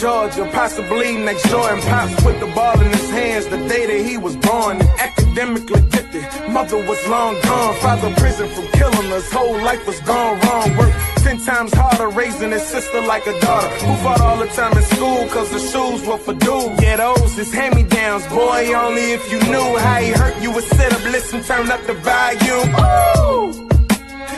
Georgia, possibly next Jordan. Pops put the ball in his hands the day that he was born. And academically gifted, mother was long gone. Father prison from killing us, whole life was gone wrong. Worked 10 times harder, raising his sister like a daughter. Who fought all the time in school, cause the shoes were for dudes. Yeah, those is hand-me-downs, boy, only if you knew how he hurt you would sit up, listen, turn up the volume. Ooh!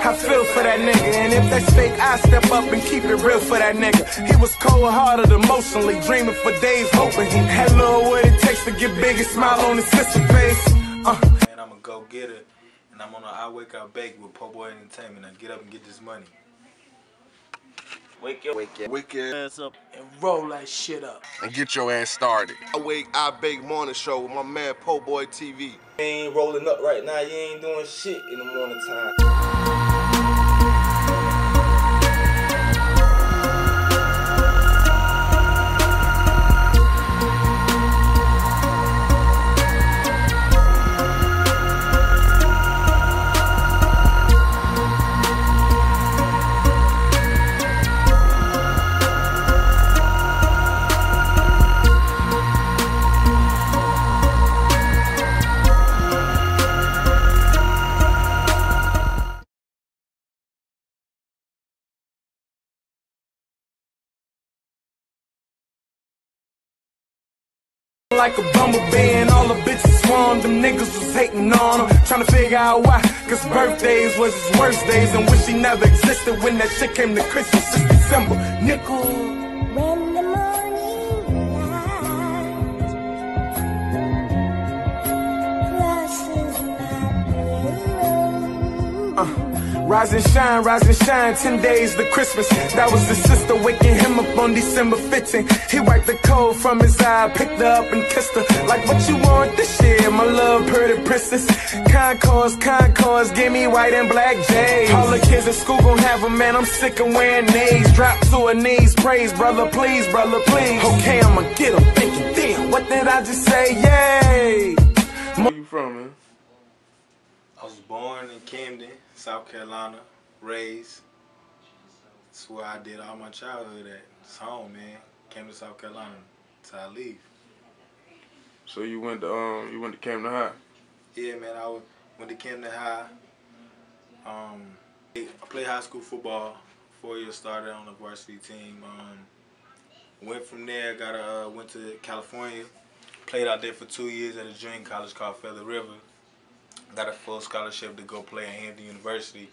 I feel for that nigga, and if that's fake, I step up and keep it real for that nigga. He was cold-hearted emotionally, dreaming for days, hoping he had little what it takes to get big and smile on his sister face. Man, I'm a go-getter, and I'm on an iwakeibake with PoeboiENT Entertainment. Now get up and get this money. Wake your ass up And roll that shit up. And get your ass started. iwakeibake morning show with my man PoeboiENT TV. You ain't rolling up right now, you ain't doing shit in the morning time. Like a bumblebee and all the bitches swarmed. Them niggas was hating on him, trying to figure out why. Cause birthdays was his worst days and wish he never existed. When that shit came to Christmas, it's December. Nickel. When the morning light crosses my room. Rise and shine, 10 days to Christmas. That was his sister waking him up on December 15th. He wiped the cold from his eye, picked her up and kissed her. Like, what you want this year, my love, pretty princess? Concourse, give me white and black J's. All the kids at school gon' have them, man, I'm sick of wearing nays. Drop to her knees, praise, brother, please, brother, please. Okay, I'ma get him, thinking, damn, what did I just say, yay? Where you from, man? I was born in Camden, South Carolina, raised. That's where I did all my childhood at. It's home, man. Camden, South Carolina, till I leave. So you went to Camden High? Yeah, man, I went to Camden High. I played high school football. 4 years started on the varsity team. Went from there, went to California. Played out there for 2 years at a junior college called Feather River. Got a full scholarship to go play at Hampton University,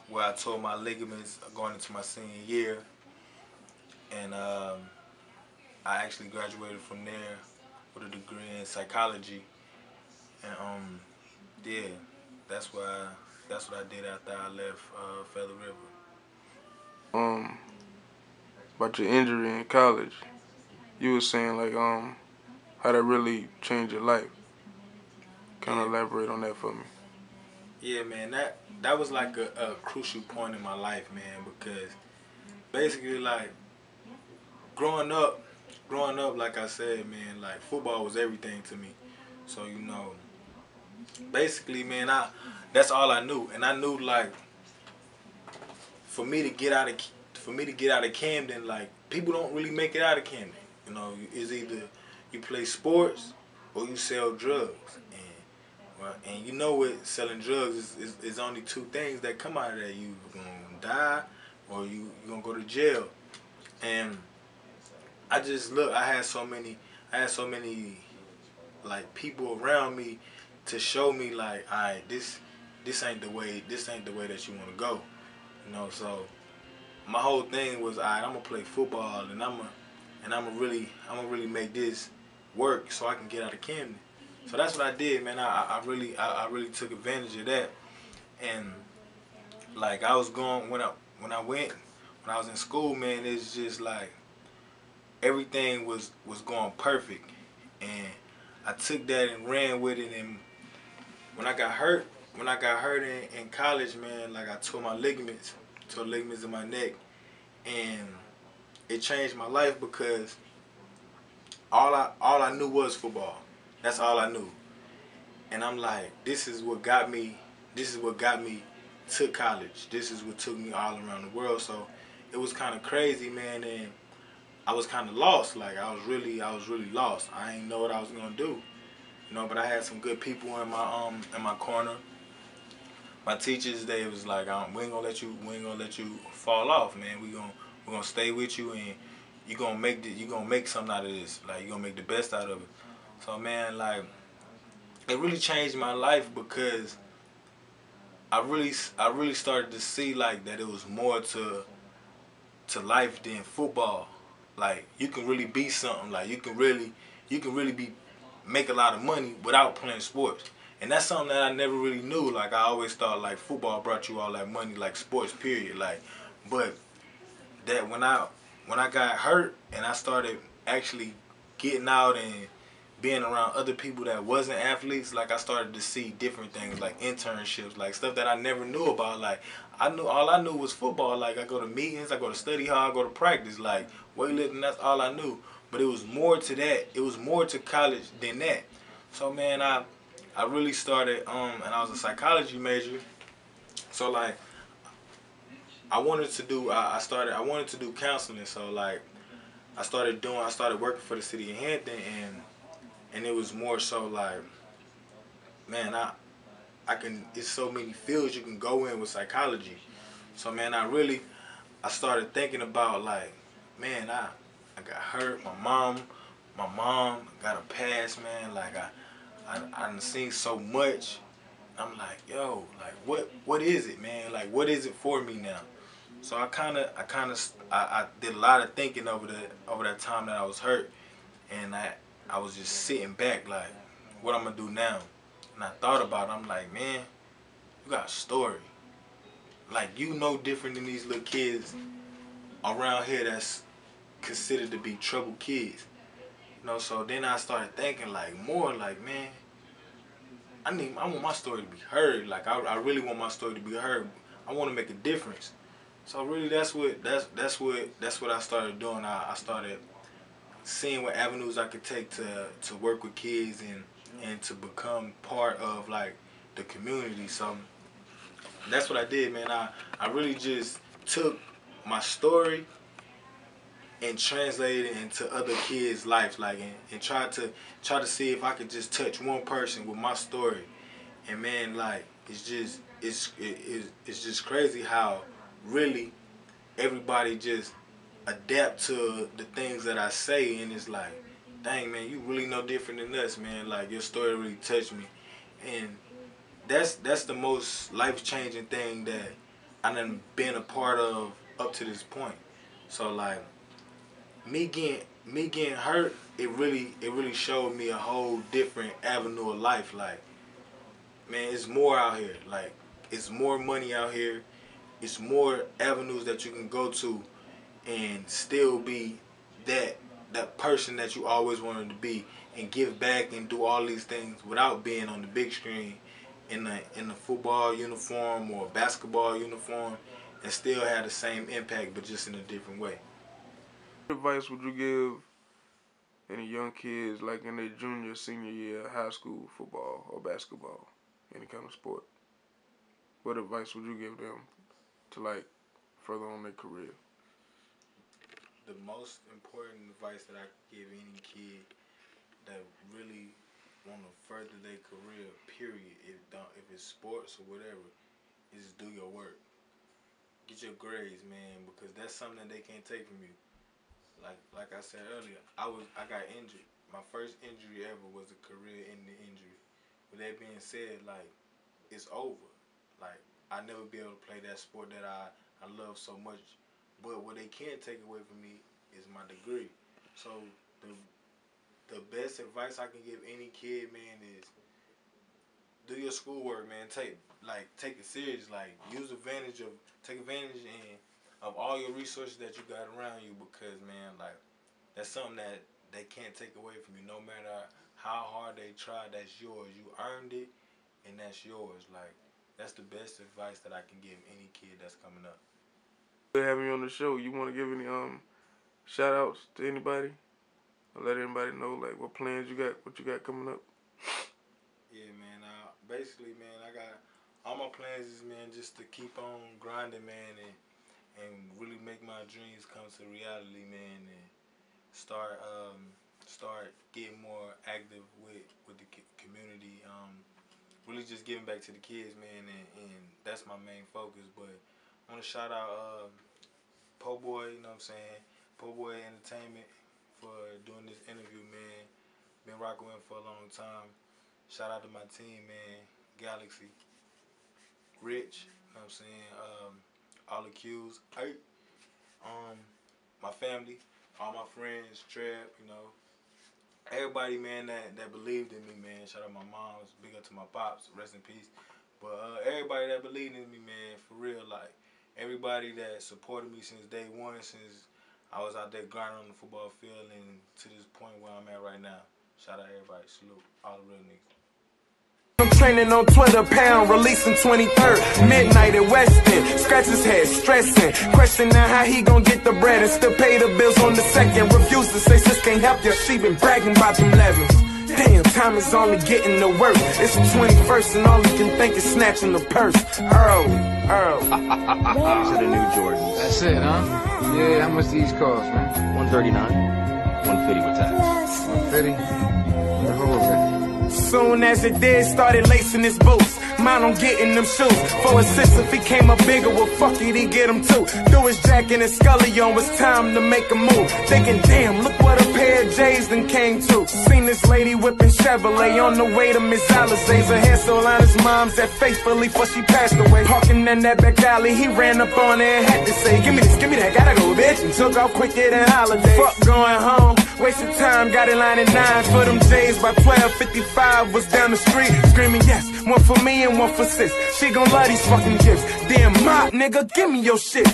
where I tore my ligaments going into my senior year. And I actually graduated from there with a degree in psychology. And yeah, that's what I did after I left Feather River. About your injury in college, you were saying like how that really changed your life. Kind of elaborate on that for me. Yeah, man, that was like a crucial point in my life, man, because basically, like, growing up, like I said, man, like, football was everything to me. So, you know, basically, man, that's all I knew. And I knew, like, for me to get out of Camden, like, people don't really make it out of Camden. You know, it's either you play sports or you sell drugs. And you know what, selling drugs is only two things that come out of that. You gonna die or you gonna go to jail. And I just I had so many like people around me to show me like, alright, this ain't the way that you wanna go. You know, so my whole thing was, alright, I'm gonna play football and I'm gonna really make this work so I can get out of Camden. So that's what I did, man. I really took advantage of that. And like I was going when I was in school, man, it's just like everything was going perfect. And I took that and ran with it. And when I got hurt in college, man, like I tore ligaments in my neck, and it changed my life because all I knew was football. That's all I knew. And I'm like, this is what got me to college. This is what took me all around the world. So it was kind of crazy, man. And I was kind of lost. Like I was really lost. I didn't know what I was gonna do, you know. But I had some good people in my corner. My teachers, they was like, we ain't gonna let you fall off, man. We're gonna stay with you, and you gonna make something out of this. Like you gonna make the best out of it. So man, like it really changed my life because I really started to see like that it was more to life than football. Like you can really be something. Like you can really be make a lot of money without playing sports. And that's something that I never really knew. Like I always thought like football brought you all that money, like sports period. Like but that when I got hurt and I started actually getting out and being around other people that wasn't athletes, like I started to see different things like internships, like stuff that I never knew about. Like all I knew was football. Like I go to meetings, I go to study hall, I go to practice, like weightlifting, that's all I knew. But it was more to that. It was more to college than that. So man, I really started and I was a psychology major. So like I wanted to do counseling. So like I started working for the city of Hampton, and it was more so like, man, it's so many fields you can go in with psychology. So man, I started thinking about like, man, I got hurt. My mom got a pass, man. Like I done seen so much. I'm like, yo, like what is it, man? Like what is it for me now? So I did a lot of thinking over that time that I was hurt, and I was just sitting back like, what I'm gonna do now? And I thought about it. I'm like, man, you got a story. Like you know different than these little kids around here that's considered to be troubled kids. You know, so then I started thinking like more like, man, I want my story to be heard. Like I really want my story to be heard. I want to make a difference. So really that's what I started doing. I started seeing what avenues I could take to work with kids and to become part of like the community. So that's what I did, man. I really just took my story and translated it into other kids' lives, like and tried to see if I could just touch one person with my story. And man, like it's just crazy how really everybody just adapt to the things that I say, and it's like, dang man, you really no different than us, man. Like your story really touched me, and that's the most life changing thing that I done been a part of up to this point. So like me getting hurt, it really showed me a whole different avenue of life. Like man, it's more out here. Like it's more money out here. It's more avenues that you can go to and still be that person that you always wanted to be, and give back and do all these things without being on the big screen in the football uniform or basketball uniform, and still have the same impact but just in a different way. What advice would you give any young kids like in their junior, senior year of high school football or basketball, any kind of sport? What advice would you give them to like further on their career? The most important advice that I could give any kid that really want to further their career, period, if it's sports or whatever, is do your work. Get your grades, man, because that's something that they can't take from you. Like I said earlier, I got injured. My first injury ever was a career-ending injury. With that being said, like it's over. Like I never be able to play that sport that I love so much. But what they can't take away from me is my degree. So the best advice I can give any kid, man, is do your schoolwork, man. Take it serious. Like take advantage of all your resources that you got around you, because man, like that's something that they can't take away from you. No matter how hard they try, that's yours. You earned it, and that's yours. Like that's the best advice that I can give any kid that's coming up. Having you on the show, you want to give any shout outs to anybody? Or let everybody know like what plans you got, what you got coming up? Yeah, man. Basically, man, I got all my plans is, man, just to keep on grinding, man, and really make my dreams come to reality, man, start getting more active with the community. Really just giving back to the kids, man, and that's my main focus. But I want to shout out PoeboiENT, you know what I'm saying, PoeboiENT Entertainment for doing this interview, man. Been rocking with him for a long time. Shout out to my team, man, Galaxy, Rich, you know what I'm saying, all accused, my family, all my friends, Trev, you know, everybody, man, that believed in me, man. Shout out my moms, big up to my pops, rest in peace. But everybody that believed in me, man, for real, like, everybody that supported me since day one, since I was out there grinding on the football field and to this point where I'm at right now. Shout out everybody, salute all the real niggas. I'm training on Twitter, pound, releasing 23rd, midnight at West End. Scratch his head, stressing, questioning how he gon' get the bread and still pay the bills on the second. Refuse to say sis can't help ya, she been bragging about them levels. Damn, time is only getting the worse. It's the 21st and all he can think is snatching the purse. Earl. These are the new Jordans. That's it, huh? Yeah, how much these cost, man? $139, $150 with tax. $150? The whole thing. Soon as it did, started lacing his boots. Mine on getting them shoes. For assist, if he came up bigger, well fuck it, he get him too. Threw his jacket and Scully on, was time to make a move. Thinking, damn, look what a pair of J's then came to. Seen this lady whipping Chevrolet on the way to Miss Alizé's. Her hair so line his mom's that faithfully before she passed away. Parking in that back alley, he ran up on her and had to say, give me this, give me that, gotta go, bitch. And took off quicker than holidays. Fuck going home, wasted time, got in line at 9 for them J's. By 12:55 was down the street, screaming yes, one for me and one for sis. She gon' love these fucking gifts. Damn mop, nigga, give me your shit.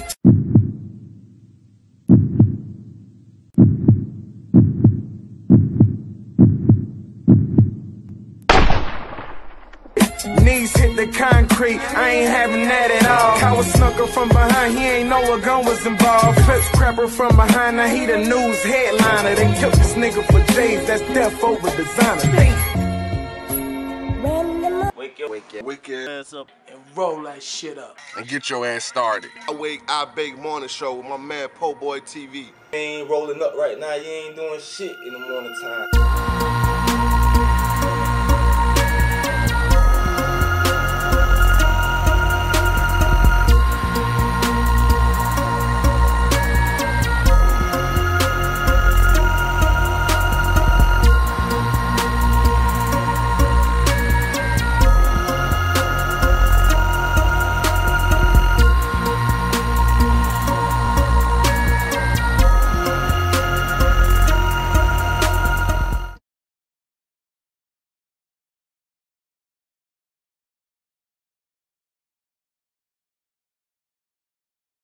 Knees hit the concrete, I ain't having that at all. I was snuck up from behind, he ain't know a gun was involved. Clips crapper from behind, now he the news headliner. They killed this nigga for J's, that's death over designer. Wake your ass up And roll that shit up. And get your ass started. I Bake morning show with my man PoeboiENT TV. You ain't rolling up right now, you ain't doing shit in the morning time.